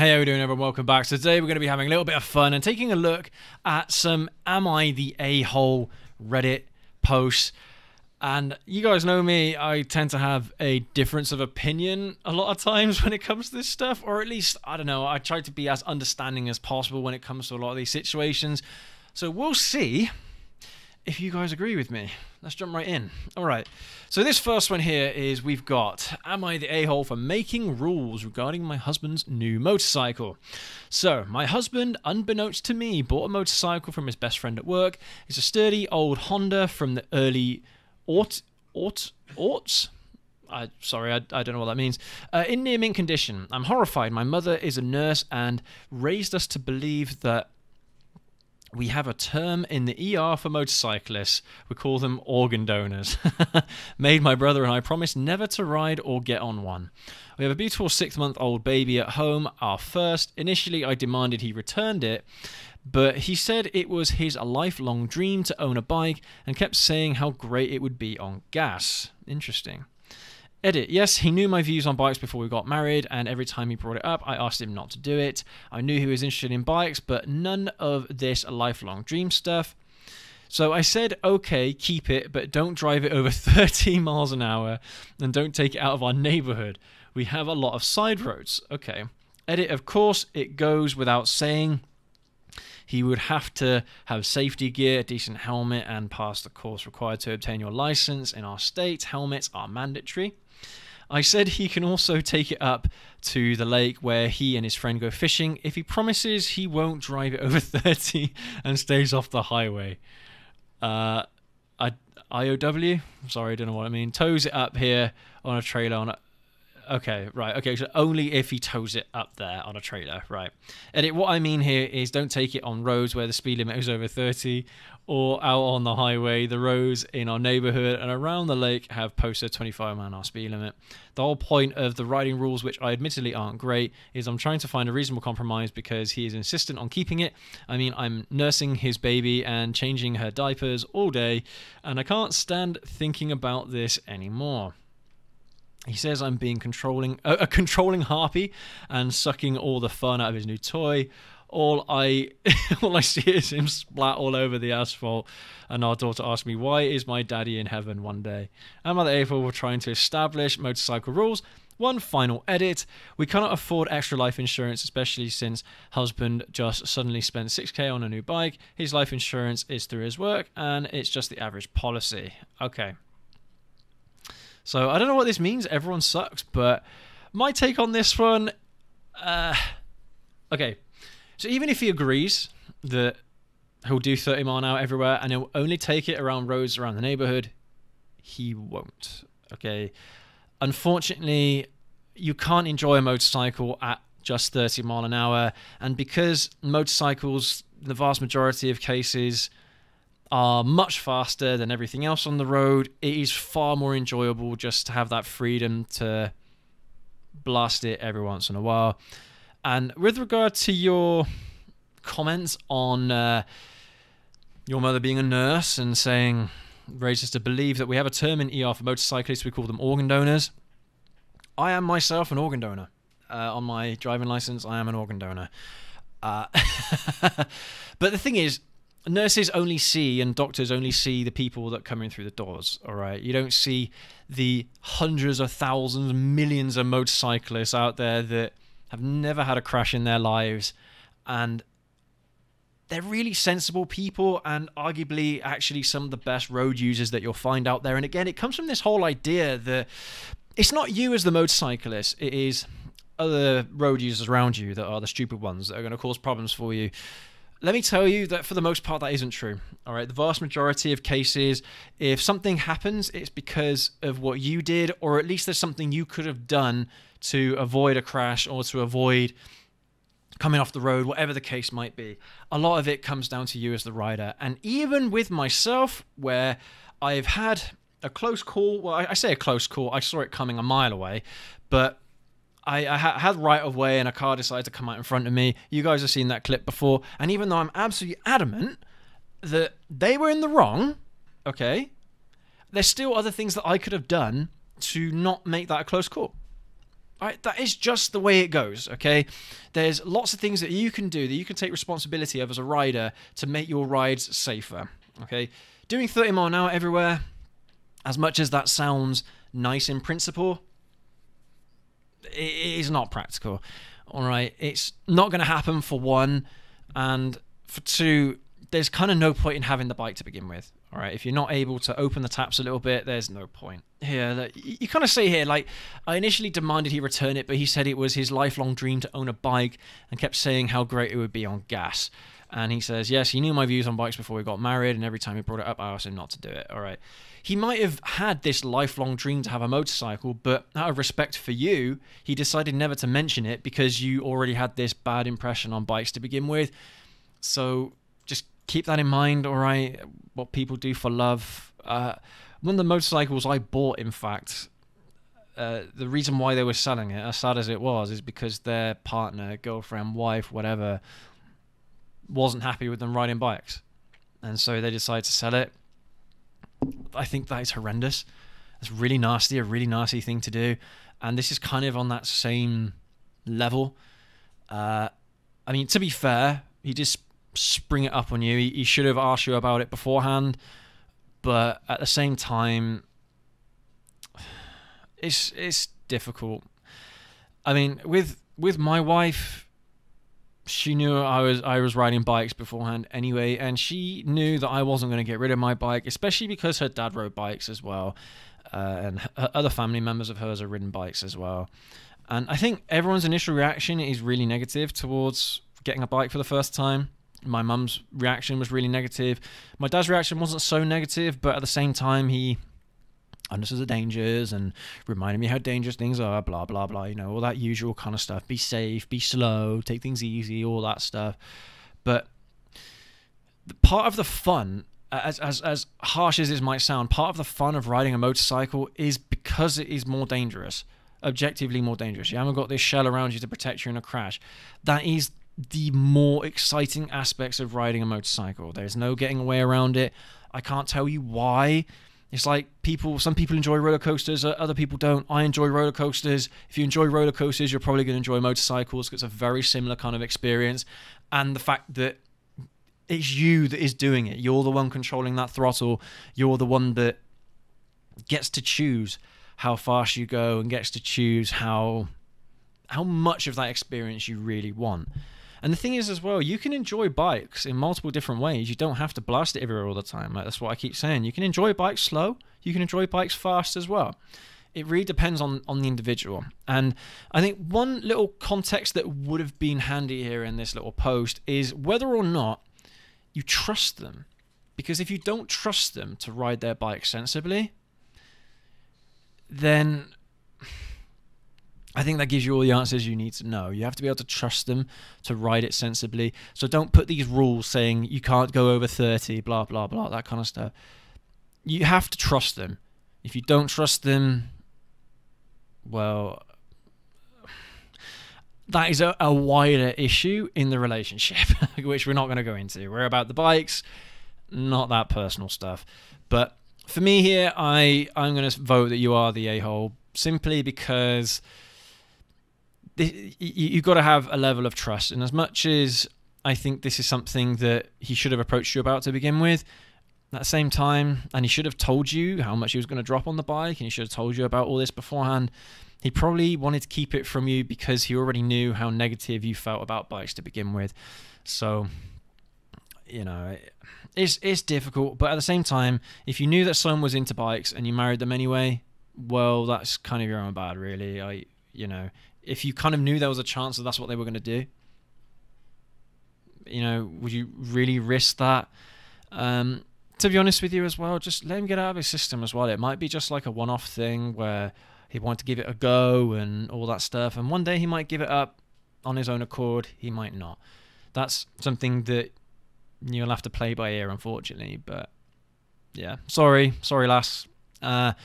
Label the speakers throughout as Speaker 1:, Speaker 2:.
Speaker 1: Hey, how are we doing, everyone? Welcome back. So today we're going to be having a little bit of fun and taking a look at some Am I the A-hole Reddit posts. And you guys know me, I tend to have a difference of opinion a lot of times when it comes to this stuff. Or at least, I don't know, I try to be as understanding as possible when it comes to a lot of these situations. So we'll see if you guys agree with me. Let's jump right in. All right. So this first one here is we've got, am I the a-hole for making rules regarding my husband's new motorcycle? So my husband, unbeknownst to me, bought a motorcycle from his best friend at work. It's a sturdy old Honda from the early aughts? Sorry, I don't know what that means. In near mint condition. I'm horrified. My mother is a nurse and raised us to believe that we have a term in the ER for motorcyclists. We call them organ donors. Made my brother and I promise never to ride or get on one. We have a beautiful 6-month-old baby at home, our first. Initially, I demanded he returned it, but he said it was his lifelong dream to own a bike and kept saying how great it would be on gas. Interesting. Edit. Yes, he knew my views on bikes before we got married, and every time he brought it up, I asked him not to do it. I knew he was interested in bikes, but none of this lifelong dream stuff. So I said, okay, keep it, but don't drive it over 30 miles an hour, and don't take it out of our neighborhood. We have a lot of side roads. Okay. Edit. Of course, it goes without saying. He would have to have safety gear, a decent helmet, and pass the course required to obtain your license. In our state, helmets are mandatory. I said he can also take it up to the lake where he and his friend go fishing if he promises he won't drive it over 30 and stays off the highway. IOW? Sorry, I don't know what I mean. Tows it up here on a trailer on a... Okay, right. Okay, so only if he tows it up there on a trailer, right. Edit. What I mean here is don't take it on roads where the speed limit is over 30 or out on the highway. The roads in our neighborhood and around the lake have posted 25-mile-an-hour speed limit. The whole point of the riding rules, which I admittedly aren't great, is I'm trying to find a reasonable compromise because he is insistent on keeping it. I mean, I'm nursing his baby and changing her diapers all day, and I can't stand thinking about this anymore. He says I'm being a controlling harpy and sucking all the fun out of his new toy. All I see is him splat all over the asphalt, and our daughter asked me, why is my daddy in heaven one day? Am I the a-hole for trying to establish motorcycle rules? One final edit. We cannot afford extra life insurance, especially since husband just suddenly spent 6K on a new bike. His life insurance is through his work, and it's just the average policy. Okay. So I don't know what this means. Everyone sucks, but my take on this one, okay. So even if he agrees that he'll do 30 mile an hour everywhere and he'll only take it around roads around the neighborhood, he won't. Okay. Unfortunately, you can't enjoy a motorcycle at just 30 mile an hour. And because motorcycles, the vast majority of cases, are much faster than everything else on the road, it is far more enjoyable just to have that freedom to blast it every once in a while. And with regard to your comments on your mother being a nurse and saying, raised us to believe that we have a term in ER for motorcyclists, we call them organ donors. I am myself an organ donor. On my driving license, I am an organ donor. But the thing is, nurses only see and doctors only see the people that come in through the doors, all right? You don't see the hundreds of thousands, millions of motorcyclists out there that have never had a crash in their lives, and they're really sensible people and arguably actually some of the best road users that you'll find out there. And again, it comes from this whole idea that it's not you as the motorcyclist, it is other road users around you that are the stupid ones that are going to cause problems for you. Let me tell you that for the most part, that isn't true. All right, the vast majority of cases, if something happens, it's because of what you did, or at least there's something you could have done to avoid a crash or to avoid coming off the road, whatever the case might be. A lot of it comes down to you as the rider. And even with myself, where I've had a close call, well, I say a close call, I saw it coming a mile away, but I had right of way and a car decided to come out in front of me. You guys have seen that clip before. And even though I'm absolutely adamant that they were in the wrong, okay, there's still other things that I could have done to not make that a close call. Right, that is just the way it goes, okay? There's lots of things that you can do, that you can take responsibility of as a rider to make your rides safer, okay? Doing 30 mile an hour everywhere, as much as that sounds nice in principle, it is not practical, all right? It's not going to happen, for one, and for two, there's kind of no point in having the bike to begin with. All right, if you're not able to open the taps a little bit, there's no point. Here, you kind of say here, like, I initially demanded he return it, but he said it was his lifelong dream to own a bike and kept saying how great it would be on gas. And he says, yes, he knew my views on bikes before we got married, and every time he brought it up, I asked him not to do it. All right. He might have had this lifelong dream to have a motorcycle, but out of respect for you, he decided never to mention it because you already had this bad impression on bikes to begin with. So just keep that in mind, all right? What people do for love. One of the motorcycles I bought, in fact, the reason why they were selling it, as sad as it was, is because their partner, girlfriend, wife, whatever, wasn't happy with them riding bikes. And so they decided to sell it. I think that is horrendous. It's really nasty, a really nasty thing to do. And this is kind of on that same level. I mean, to be fair, he just spring it up on you. He should have asked you about it beforehand, but at the same time, it's difficult. I mean, with my wife, she knew I was riding bikes beforehand anyway, and she knew that I wasn't going to get rid of my bike, especially because her dad rode bikes as well, and other family members of hers have ridden bikes as well. And I think everyone's initial reaction is really negative towards getting a bike for the first time. My mum's reaction was really negative. My dad's reaction wasn't so negative, but at the same time, he understood the dangers and reminded me how dangerous things are, blah, blah, blah, you know, all that usual kind of stuff. Be safe, be slow, take things easy, all that stuff. But part of the fun, as harsh as this might sound, part of the fun of riding a motorcycle is because it is more dangerous, objectively more dangerous. You haven't got this shell around you to protect you in a crash. That is the more exciting aspects of riding a motorcycle. There's no getting away around it. I can't tell you why. It's like some people enjoy roller coasters, other people don't. I enjoy roller coasters. If you enjoy roller coasters, you're probably going to enjoy motorcycles because it's a very similar kind of experience. And the fact that it's you that is doing it. You're the one controlling that throttle. You're the one that gets to choose how fast you go and gets to choose how much of that experience you really want. And the thing is as well, you can enjoy bikes in multiple different ways. You don't have to blast it everywhere all the time. Like, that's what I keep saying. You can enjoy bikes slow. You can enjoy bikes fast as well. It really depends on the individual. And I think one little context that would have been handy here in this little post is whether or not you trust them. Because if you don't trust them to ride their bike sensibly, then I think that gives you all the answers you need to know. You have to be able to trust them to ride it sensibly. So don't put these rules saying you can't go over 30, blah, blah, blah, that kind of stuff. You have to trust them. If you don't trust them, well, that is a wider issue in the relationship, which we're not going to go into. We're about the bikes, not that personal stuff. But for me here, I'm going to vote that you are the a-hole, simply because you've got to have a level of trust. And as much as I think this is something that he should have approached you about to begin with, at the same time, and he should have told you how much he was going to drop on the bike, and he should have told you about all this beforehand, he probably wanted to keep it from you because he already knew how negative you felt about bikes to begin with. So, you know, it's difficult. But at the same time, if you knew that someone was into bikes and you married them anyway, well, that's kind of your own bad, really. You know, if you kind of knew there was a chance that that's what they were going to do, you know, would you really risk that? To be honest with you as well, just let him get out of his system as well. It might be just like a one-off thing where he wanted to give it a go and all that stuff, and one day he might give it up on his own accord. He might not. That's something that you'll have to play by ear, unfortunately. But yeah, sorry lass. From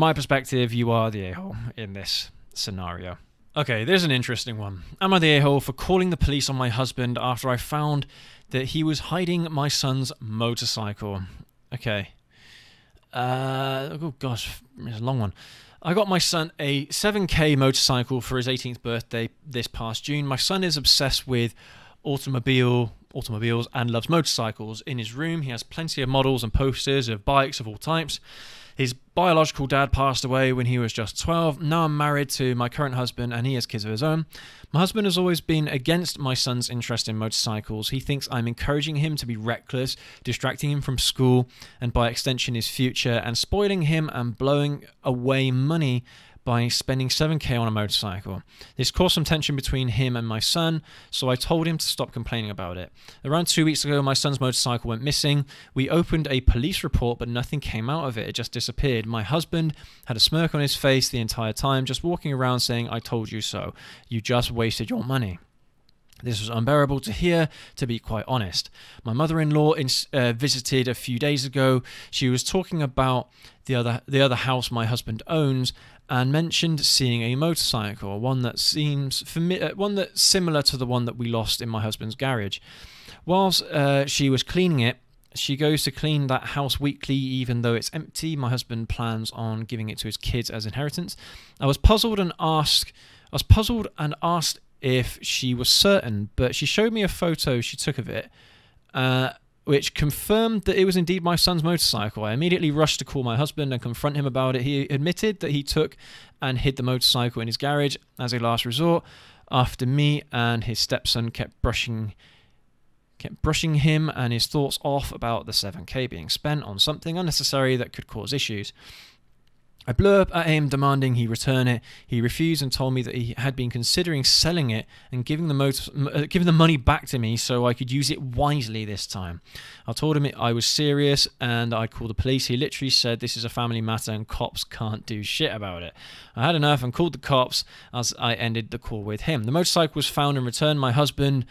Speaker 1: my perspective, you are the a-hole in this scenario. Okay, there's an interesting one. Am I the a-hole for calling the police on my husband after I found that he was hiding my son's motorcycle? Okay. Oh gosh, it's a long one. I got my son a 7K motorcycle for his 18th birthday this past June. My son is obsessed with automobiles and loves motorcycles. In his room, he has plenty of models and posters of bikes of all types. His biological dad passed away when he was just 12. Now I'm married to my current husband and he has kids of his own. My husband has always been against my son's interest in motorcycles. He thinks I'm encouraging him to be reckless, distracting him from school and by extension his future, and spoiling him and blowing away money by spending 7K on a motorcycle. This caused some tension between him and my son, so I told him to stop complaining about it. Around 2 weeks ago, my son's motorcycle went missing. We opened a police report, but nothing came out of it. It just disappeared. My husband had a smirk on his face the entire time, just walking around saying, "I told you so. You just wasted your money." This was unbearable to hear, to be quite honest. My mother-in-law visited a few days ago. She was talking about the other house my husband owns and mentioned seeing a motorcycle, one that's similar to the one that we lost in my husband's garage. Whilst she was cleaning it, she goes to clean that house weekly, even though it's empty. My husband plans on giving it to his kids as inheritance. I was puzzled and asked if she was certain, but she showed me a photo she took of it, which confirmed that it was indeed my son's motorcycle. I immediately rushed to call my husband and confront him about it. He admitted that he took and hid the motorcycle in his garage as a last resort after me and his stepson kept brushing him and his thoughts off about the 7K being spent on something unnecessary that could cause issues. I blew up at him demanding he return it. He refused and told me that he had been considering selling it and giving the money back to me so I could use it wisely this time. I told him I was serious and I'd call the police. He literally said this is a family matter and cops can't do shit about it. I had enough and called the cops as I ended the call with him. The motorcycle was found and returned. My husband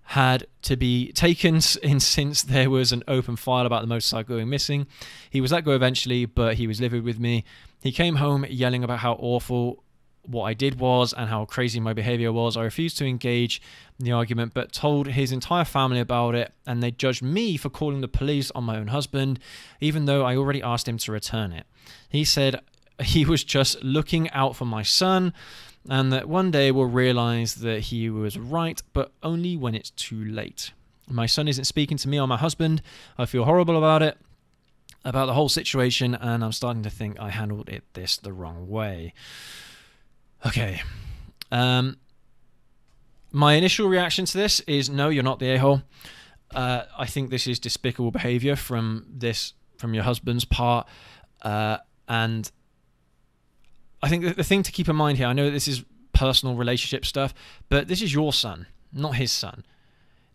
Speaker 1: had to be taken since there was an open file about the motorcycle going missing. He was let go eventually, but he was livid with me. He came home yelling about how awful what I did was and how crazy my behavior was. I refused to engage in the argument, but told his entire family about it, and they judged me for calling the police on my own husband, even though I already asked him to return it. He said he was just looking out for my son, and that one day we'll realize that he was right, but only when it's too late. My son isn't speaking to me or my husband. I feel horrible about it, about the whole situation, and I'm starting to think I handled this the wrong way. Okay. My initial reaction to this is, no, you're not the a-hole. I think this is despicable behavior from your husband's part, and I think the thing to keep in mind here, I know that this is personal relationship stuff, but this is your son, not his son.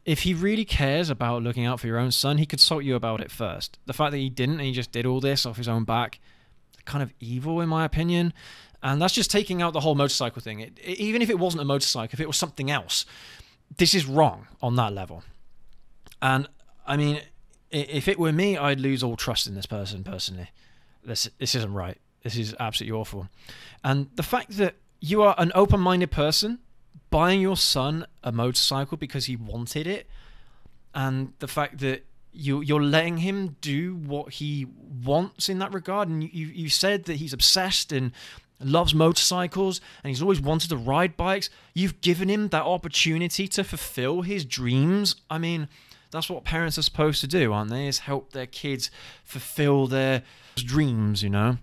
Speaker 1: If he really cares about looking out for your own son, he could consult you about it first. The fact that he didn't and he just did all this off his own back, kind of evil in my opinion. And that's just taking out the whole motorcycle thing. Even if it wasn't a motorcycle, if it was something else, this is wrong on that level. And I mean, if it were me, I'd lose all trust in this person personally. This isn't right. This is absolutely awful. And the fact that you are an open-minded person buying your son a motorcycle because he wanted it, and the fact that you're letting him do what he wants in that regard, and you said that he's obsessed and loves motorcycles and he's always wanted to ride bikes. You've given him that opportunity to fulfill his dreams. I mean, that's what parents are supposed to do, aren't they? Is help their kids fulfill their dreams, you know,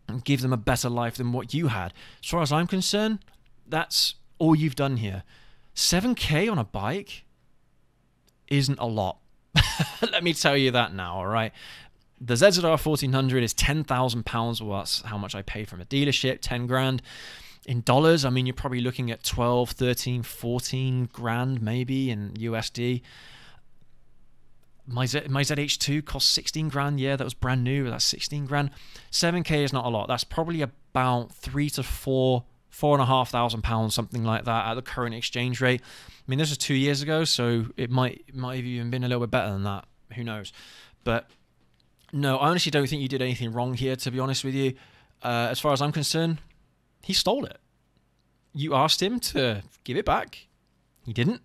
Speaker 1: and give them a better life than what you had. As far as I'm concerned, that's all you've done here. 7K on a bike isn't a lot. Let me tell you that now, all right? The ZZR 1400 is £10,000. Well, that's how much I paid from a dealership, 10 grand. In dollars, I mean, you're probably looking at 12, 13, 14 grand maybe in USD. My ZH2 cost 16 grand. Yeah, that was brand new. That's 16 grand. 7K is not a lot. That's probably about £3,000 to £4,500, something like that at the current exchange rate. I mean, this was 2 years ago, so it might have even been a little bit better than that. Who knows? But no, I honestly don't think you did anything wrong here, to be honest with you. As far as I'm concerned, he stole it. You asked him to give it back. He didn't.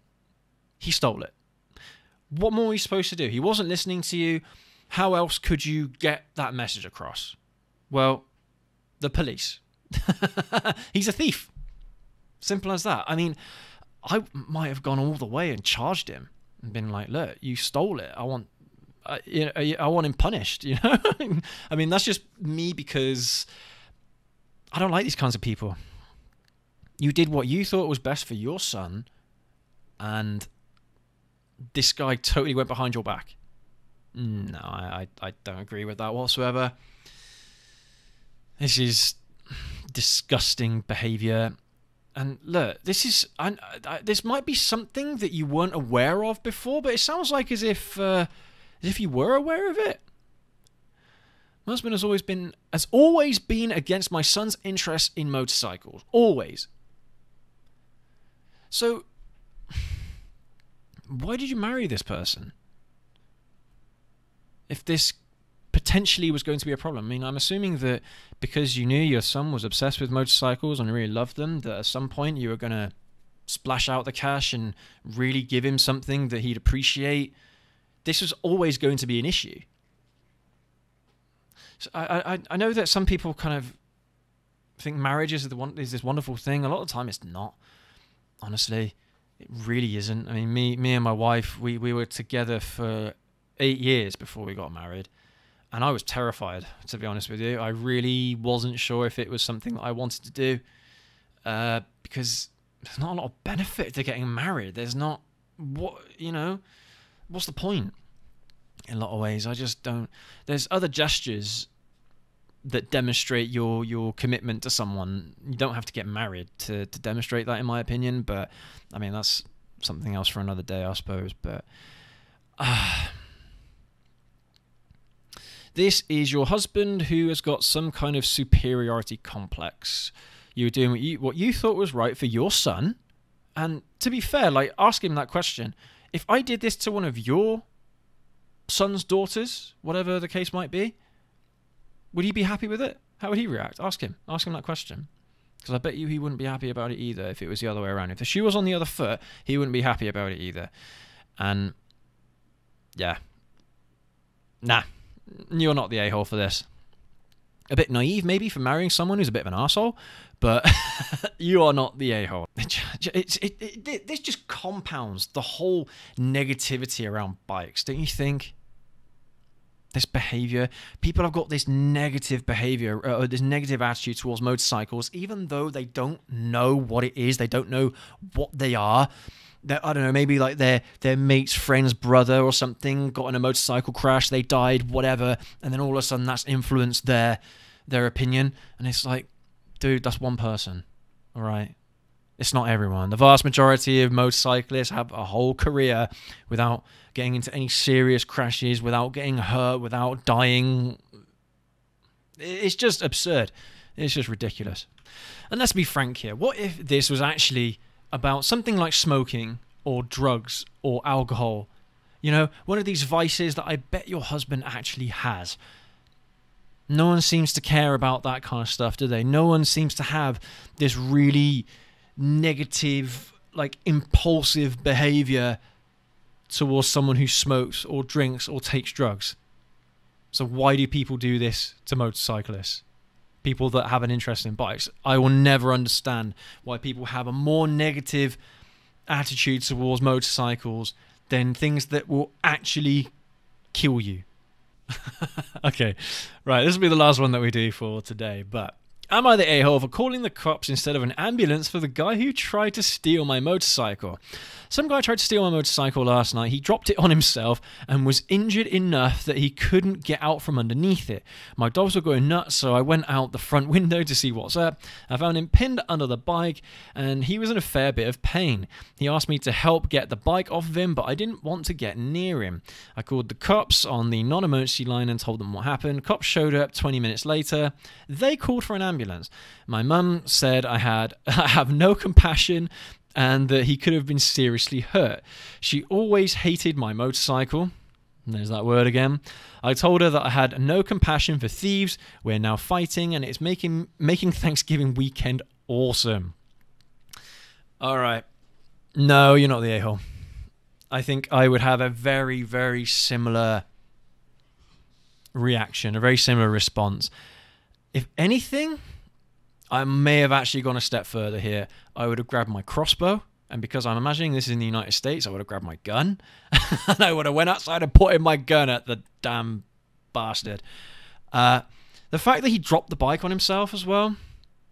Speaker 1: He stole it. What more are you supposed to do? He wasn't listening to you. How else could you get that message across? Well, the police. He's a thief. Simple as that. I mean, I might have gone all the way and charged him and been like, look, you stole it. I want him punished, you know? I mean, that's just me because I don't like these kinds of people. You did what you thought was best for your son, and this guy totally went behind your back. No, I don't agree with that whatsoever. This is disgusting behavior. And look, this might be something that you weren't aware of before, but it sounds like as if you were aware of it. My husband has always been against my son's interest in motorcycles. Always. So, why did you marry this person? If this potentially was going to be a problem. I mean, I'm assuming that because you knew your son was obsessed with motorcycles and really loved them, that at some point you were going to splash out the cash and really give him something that he'd appreciate. This was always going to be an issue. So I know that some people kind of think marriage is this wonderful thing. A lot of the time it's not. Honestly, it really isn't. I mean, me and my wife, we were together for 8 years before we got married. And I was terrified, to be honest with you. I really wasn't sure if it was something that I wanted to do. Because there's not a lot of benefit to getting married. There's not, what's the point? In a lot of ways, I just don't. There's other gestures that demonstrate your commitment to someone. You don't have to get married to demonstrate that, in my opinion. But, I mean, that's something else for another day, I suppose. But, this is your husband who has got some kind of superiority complex. You were doing what you thought was right for your son. And to be fair, like, ask him that question. If I did this to one of your son's daughters, whatever the case might be, would he be happy with it? How would he react? Ask him that question, because I bet you he wouldn't be happy about it either if it was the other way around. If the shoe was on the other foot, he wouldn't be happy about it either. And yeah, nah, you're not the a-hole for this. A bit naive maybe for marrying someone who's a bit of an arsehole, but you are not the a-hole. This just compounds the whole negativity around bikes, don't you think? This behavior, people have got this negative behavior, or this negative attitude towards motorcycles, even though they don't know what it is, they don't know what they are. I don't know, maybe like their mate's friend's brother or something got in a motorcycle crash, they died, whatever, and then all of a sudden that's influenced their opinion. And it's like, dude, that's one person, all right? It's not everyone. The vast majority of motorcyclists have a whole career without getting into any serious crashes, without getting hurt, without dying. It's just absurd. It's just ridiculous. And let's be frank here. What if this was actually about something like smoking or drugs or alcohol? You know, one of these vices that I bet your husband actually has. No one seems to care about that kind of stuff, do they? No one seems to have this really negative, like, impulsive behavior towards someone who smokes or drinks or takes drugs. So why do people do this to motorcyclists? People that have an interest in bikes. I will never understand why people have a more negative attitude towards motorcycles than things that will actually kill you. Okay, right, this will be the last one that we do for today, but am I the a-hole for calling the cops instead of an ambulance for the guy who tried to steal my motorcycle? Some guy tried to steal my motorcycle last night. He dropped it on himself and was injured enough that he couldn't get out from underneath it. My dogs were going nuts, so I went out the front window to see what's up. I found him pinned under the bike, and he was in a fair bit of pain. He asked me to help get the bike off of him, but I didn't want to get near him. I called the cops on the non-emergency line and told them what happened. Cops showed up 20 minutes later. They called for an ambulance. My mum said I have no compassion and that he could have been seriously hurt. She always hated my motorcycle. There's that word again. I told her that I had no compassion for thieves. We're now fighting, and it's making Thanksgiving weekend awesome. All right. No, you're not the a-hole. I think I would have a very, very similar reaction, a very similar response. If anything, I may have actually gone a step further here. I would have grabbed my crossbow, and because I'm imagining this is in the United States, I would have grabbed my gun, and I would have went outside and put in my gun at the damn bastard. The fact that he dropped the bike on himself as well,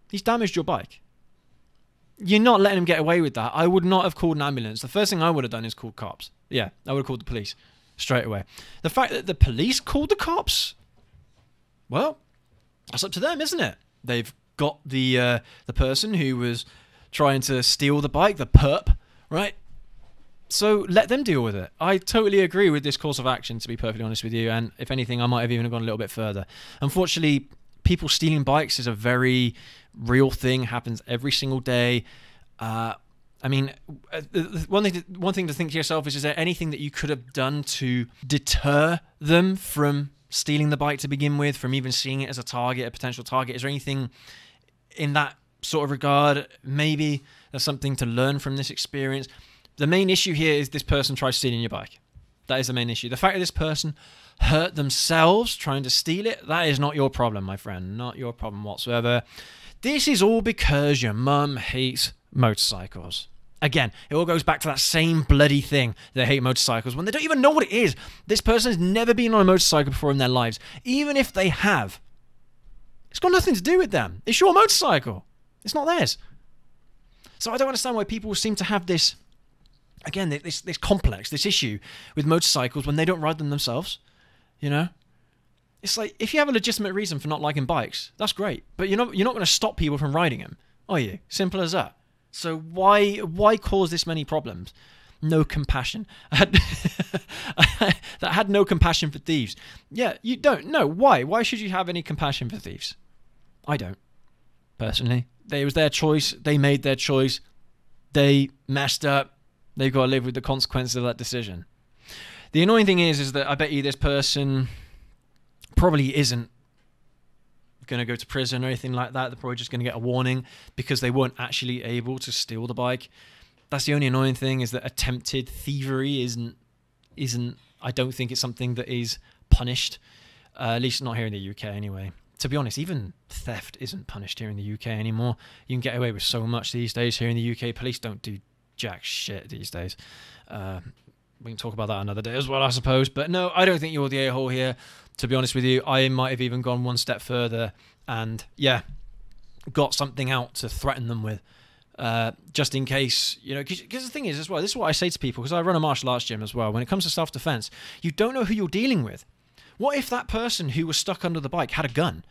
Speaker 1: he's damaged your bike. You're not letting him get away with that. I would not have called an ambulance. The first thing I would have done is called cops. Yeah, I would have called the police straight away. The fact that the police called the cops, well, that's up to them, isn't it? They've got the person who was trying to steal the bike, the perp, right? So let them deal with it. I totally agree with this course of action, to be perfectly honest with you. And if anything, I might have even gone a little bit further. Unfortunately, people stealing bikes is a very real thing, happens every single day. I mean, one thing to think to yourself is there anything that you could have done to deter them from stealing the bike to begin with, from even seeing it as a target, a potential target? Is there anything in that sort of regard? Maybe there's something to learn from this experience. The main issue here is this person tried stealing your bike. That is the main issue. The fact that this person hurt themselves trying to steal it, that is not your problem, my friend. Not your problem whatsoever. This is all because your mum hates motorcycles. Again, it all goes back to that same bloody thing. They hate motorcycles when they don't even know what it is. This person has never been on a motorcycle before in their lives. Even if they have, it's got nothing to do with them. It's your motorcycle. It's not theirs. So I don't understand why people seem to have this, again, this complex, this issue with motorcycles when they don't ride them themselves. You know? It's like, if you have a legitimate reason for not liking bikes, that's great. But you're not going to stop people from riding them, are you? Simple as that. So why cause this many problems? No compassion. That had no compassion for thieves. Yeah, you don't. No, why? Why should you have any compassion for thieves? I don't, personally. It was their choice. They made their choice. They messed up. They've got to live with the consequences of that decision. The annoying thing is that I bet you this person probably isn't going to go to prison or anything like that. They're probably just going to get a warning because they weren't actually able to steal the bike. That's the only annoying thing, is that attempted thievery isn't I don't think it's something that is punished, at least not here in the UK anyway. To be honest, even theft isn't punished here in the UK anymore. You can get away with so much these days here in the UK. Police don't do jack shit these days. We can talk about that another day as well, I suppose. But no, I don't think you're the a-hole here. To be honest with you, I might have even gone one step further and, yeah, got something out to threaten them with. Just in case, you know, because the thing is as well, this is what I say to people, because I run a martial arts gym as well. When it comes to self-defense, you don't know who you're dealing with. What if that person who was stuck under the bike had a gun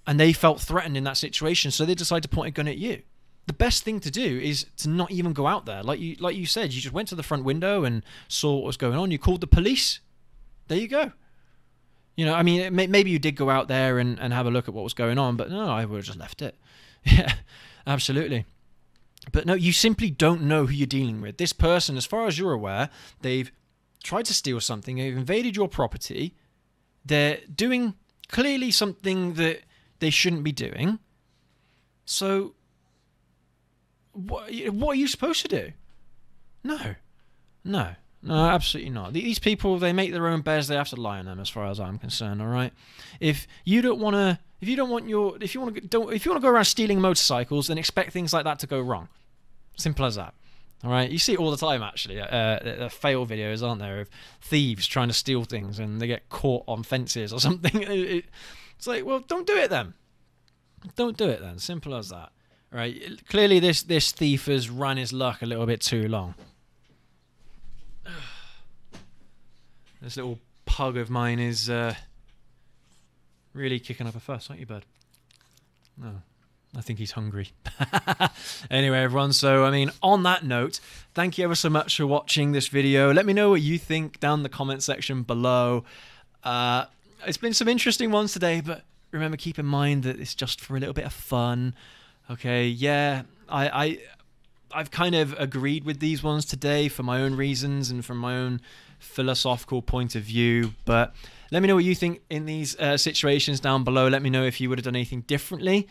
Speaker 1: and they felt threatened in that situation, so they decide to point a gun at you? The best thing to do is to not even go out there. Like you said, you just went to the front window and saw what was going on. You called the police. There you go. You know, I mean, maybe you did go out there and have a look at what was going on, but no, I would have just left it. Yeah, absolutely. But no, you simply don't know who you're dealing with. This person, as far as you're aware, they've tried to steal something. They've invaded your property. They're doing clearly something that they shouldn't be doing. So what are you supposed to do? No, absolutely not. These people, they make their own beds. They have to lie on them, as far as I'm concerned. All right. If you want to go around stealing motorcycles, then expect things like that to go wrong. Simple as that. All right. You see it all the time, actually. Fail videos, aren't there, of thieves trying to steal things and they get caught on fences or something. It's like, well, don't do it then. Don't do it then. Simple as that. All right. Clearly, this thief has run his luck a little bit too long. This little pug of mine is really kicking up a fuss, aren't you, bud? No, I think he's hungry. Anyway, everyone, so, I mean, on that note, thank you ever so much for watching this video. Let me know what you think down in the comment section below. It's been some interesting ones today, but remember, keep in mind that it's just for a little bit of fun. Okay, yeah, I've kind of agreed with these ones today for my own reasons and from my own philosophical point of view, but let me know what you think in these situations down below. Let me know if you would have done anything differently,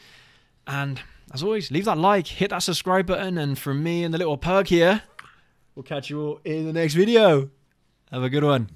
Speaker 1: and as always, leave that like, hit that subscribe button, and from me and the little pug here, we'll catch you all in the next video. Have a good one.